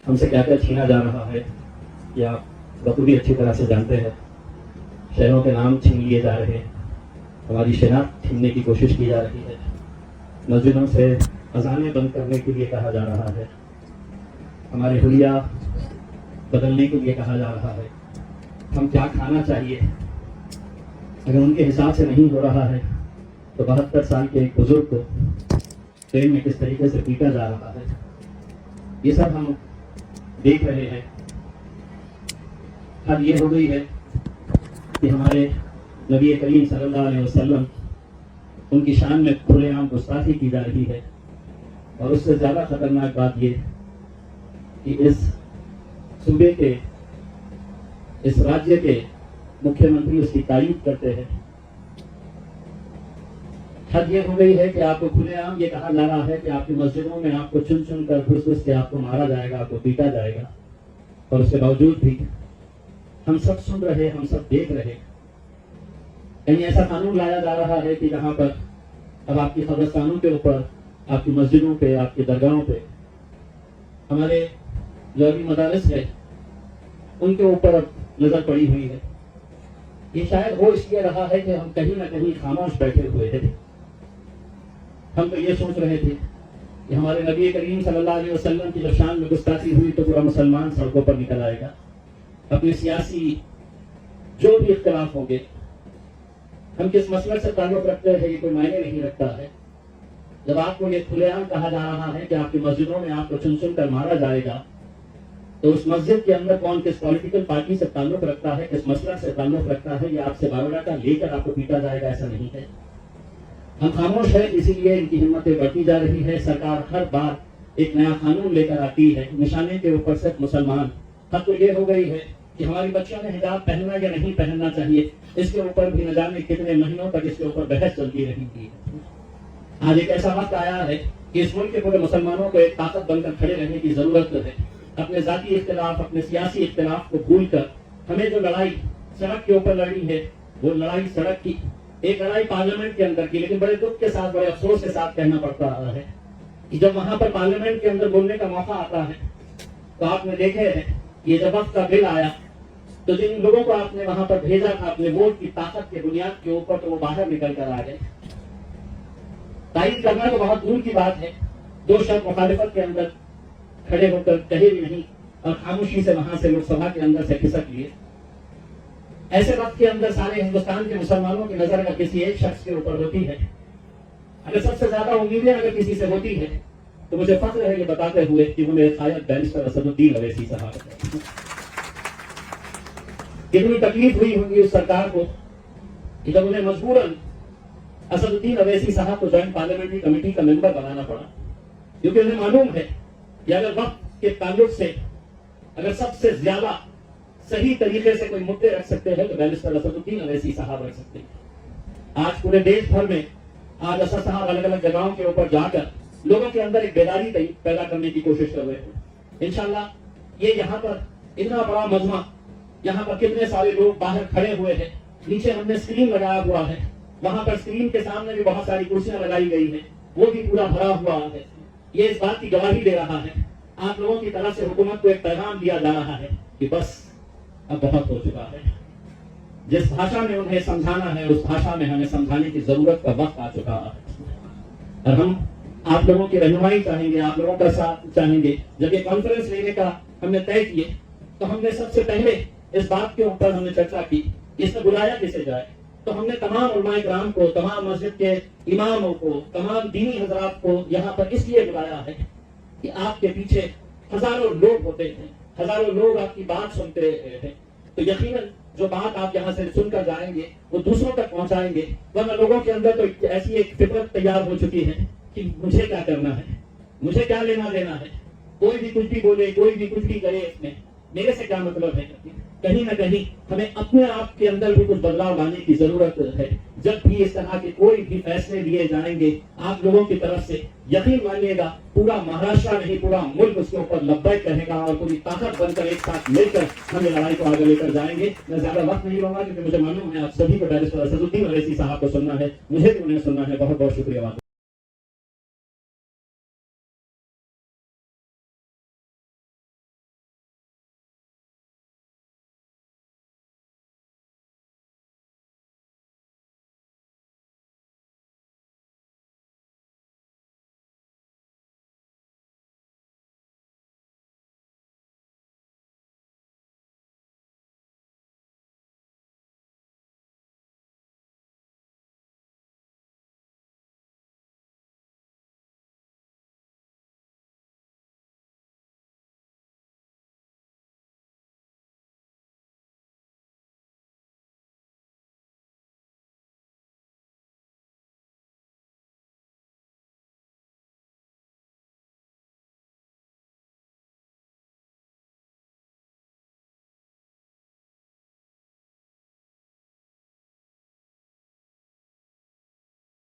ہم سے کیا کیا چھینا جا رہا ہے یہ آپ بخوبی اچھی طرح سے جانتے ہیں. شہروں کے نام چھین لیے جا رہے ہیں, ہماری شناخت چھیننے کی کوشش کی جا رہی ہے, مسجدوں سے اذانیں بند کرنے کے لیے کہا جا رہا ہے, ہمارے حلیہ بدلنے کے لیے کہا جا رہا ہے. ہم کیا کھانا چاہیے اگر ان کے حساب سے نہیں ہو رہا ہے تو 72 سال کے ایک بزرگ کو ٹرین میں کس طریقے سے پیٹا جا رہا ہے, یہ سب ہم دیکھ رہے ہیں. حد یہ ہو گئی ہے کہ ہمارے نبی کریم صلی اللہ علیہ وسلم ان کی شان میں کھلے عام گستاخی کی جا رہی ہے, اور اس سے زیادہ خطرناک بات یہ کہ اس صوبے کے, اس راجیہ کے مکھیہ منتری اس کی تعریف کرتے ہیں. حد یہ ہو گئی ہے کہ آپ کو کھلے عام یہ کہا جا رہا ہے کہ آپ کی مسجدوں میں آپ کو چن چن کر گھس گھس کے آپ کو مارا جائے گا, آپ کو پیٹا جائے گا, اور اس کے باوجود بھی ہم سب سن رہے, ہم سب دیکھ رہے. کہیں ایسا قانون لایا جا رہا ہے کہ جہاں پر اب آپ کی قبرستانوں کے اوپر, آپ کی مسجدوں پہ, آپ کی درگاہوں پہ, ہمارے جو ابھی مدارس ہے ان کے اوپر اب نظر پڑی ہوئی ہے. یہ شاید ہو اس لیے رہا ہے کہ ہم کہیں نہ کہیں خاموش بیٹھے ہوئے ہیں. ہم تو یہ سوچ رہے تھے کہ ہمارے نبی کریم صلی اللہ علیہ وسلم کی جب شان میں گستاخی ہوئی تو پورا مسلمان سڑکوں پر نکل آئے گا. اپنے سیاسی جو بھی اختلاف ہوں گے, ہم کس مسلک سے تعلق رکھتے ہیں یہ کوئی معنی نہیں رکھتا ہے. جب آپ کو یہ کھلے عام کہا جا رہا ہے کہ آپ کی مسجدوں میں آپ کو چن چن کر مارا جائے گا, تو اس مسجد کے اندر کون کس پولیٹیکل پارٹی سے تعلق رکھتا ہے, کس مسلک سے تعلق رکھتا ہے, یہ آپ سے بایوڈاٹا لے کر آپ کو پیٹا جائے گا, ایسا نہیں ہے. ہم خاموش ہیں, اسی لیے ان کی ہمتیں بڑھتی جا رہی ہے. سرکار ہر بار ایک نیا قانون لے کر آتی ہے, نشانے کے اوپر صرف مسلمان. حد تو یہ ہو گئی ہے کہ ہماری بچیوں نے حجاب پہننا یا نہیں پہننا چاہیے, اس کے اوپر بھی نہ جانے کتنے مہینوں تک اس کے اوپر بحث چلتی رہی تھی. آج ایک ایسا وقت آیا ہے کہ اس ملک کے پورے مسلمانوں کو ایک طاقت بن کر کھڑے رہنے کی ضرورت ہے. اپنے ذاتی اختلاف, اپنے سیاسی اختلاف کو بھول کر ہمیں جو لڑائی سڑک کے اوپر لڑی ہے, وہ لڑائی سڑک کی, ایک لڑائی پارلیمنٹ کے اندر کی. لیکن بڑے دکھ کے ساتھ, بڑے افسوس کے ساتھ کہنا پڑتا رہا ہے کہ جب وہاں پر پارلیمنٹ کے اندر بولنے کا موقع آتا ہے تو آپ نے دیکھے ہیں یہ جب وقت کا بل آیا تو جن لوگوں کو آپ نے وہاں پر بھیجا تھا اپنے ووٹ کی طاقت کے بنیاد کے اوپر, تو وہ باہر نکل کر آ گئے. تائید کرنا تو بہت دور کی بات ہے, دو شخص مخالفت کے اندر کھڑے ہو کر کہے بھی نہیں اور خاموشی سے وہاں سے لوک سبھا کے اندر سے کھسک لیے. ایسے وقت کے اندر سارے ہندوستان کے مسلمانوں کی نظر اگر کسی ایک شخص کے اوپر ہوتی ہے, اگر سب سے زیادہ امیدیں اگر کسی سے ہوتی ہے, تو مجھے فخر ہے یہ بتاتے ہوئے کہ وہ میرے قائد بیرسٹر اسد الدین اویسی صاحب ہیں. کتنی تکلیف ہوئی ہوگی اس سرکار کو کہ جب انہیں مجبوراً اسد الدین اویسی صاحب کو جوائنٹ پارلیمنٹری کمیٹی کا ممبر بنانا پڑا, کیونکہ انہیں معلوم ہے کہ اگر وقت کے تعلق سے اگر سب سے زیادہ صحیح طریقے سے کوئی مدعے رکھ سکتے ہیں تو بیرسٹر اسد الدین اویسی صاحب رکھ سکتے ہیں. آج پورے دیش بھر میں آج اسد صاحب الگ الگ جگہوں کے اوپر جا کر لوگوں کے اندر ایک بیداری پیدا کرنے کی کوشش کر رہے ہیں. انشاءاللہ یہ یہاں پر اتنا بڑا مجمع, یہاں پر کتنے سارے لوگ باہر کھڑے ہوئے ہیں, نیچے ہم نے اسکرین لگایا ہوا ہے, وہاں پر اسکرین کے سامنے بھی بہت ساری کرسیاں لگائی گئی ہیں, وہ بھی پورا بھرا ہوا ہے. یہ اس بات کی گواہی دے رہا ہے, آپ لوگوں کی طرف سے حکومت کو ایک پیغام دیا جا رہا ہے کہ بس اب بہت ہو چکا ہے. جس بھاشا میں انہیں سمجھانا ہے اس بھاشا میں ہمیں سمجھانے کی ضرورت کا وقت آ چکا ہے, اور ہم آپ لوگوں کی رہنمائی چاہیں گے, آپ لوگوں کا ساتھ چاہیں گے. جب یہ کانفرنس لینے کا ہم نے طے کیے تو ہم نے سب سے پہلے اس بات کے اوپر ہم نے چرچا کی کہ اس میں بلایا کسے جائے. تو ہم نے تمام علماء کرام کو, تمام مسجد کے اماموں کو, تمام دینی حضرات کو یہاں پر اس لیے بلایا ہے کہ آپ کے پیچھے ہزاروں لوگ ہوتے ہیں, ہزاروں لوگ آپ کی بات سنتے ہیں, تو یقیناً جو بات آپ یہاں سے سن کر جائیں گے وہ دوسروں تک پہنچائیں گے. ورنہ لوگوں کے اندر تو ایسی ایک فطرت تیار ہو چکی ہے کہ مجھے کیا کرنا ہے, مجھے کیا لینا دینا ہے, کوئی بھی کچھ بھی بولے, کوئی بھی کچھ بھی کرے, اس میں میرے سے کیا مطلب ہے. کہیں نہ کہیں ہمیں اپنے آپ کے اندر بھی کچھ بدلاؤ لانے کی ضرورت ہے. جب بھی اس طرح کے کوئی بھی فیصلے لیے جائیں گے آپ لوگوں کی طرف سے, یقین مانیے گا پورا مہاراشٹر نہیں پورا ملک اس کے اوپر لبیک کہے گا, اور پوری طاقت بن کر ایک ساتھ مل کر ہم یہ لڑائی کو آگے لے کر جائیں گے. میں زیادہ وقت نہیں لوں گا کیونکہ مجھے معلوم ہے آپ سبھی کو بیرسٹر اسد الدین اویسی صاحب کو سننا ہے, مجھے بھی انہیں سننا ہے. بہت بہت شکریہ.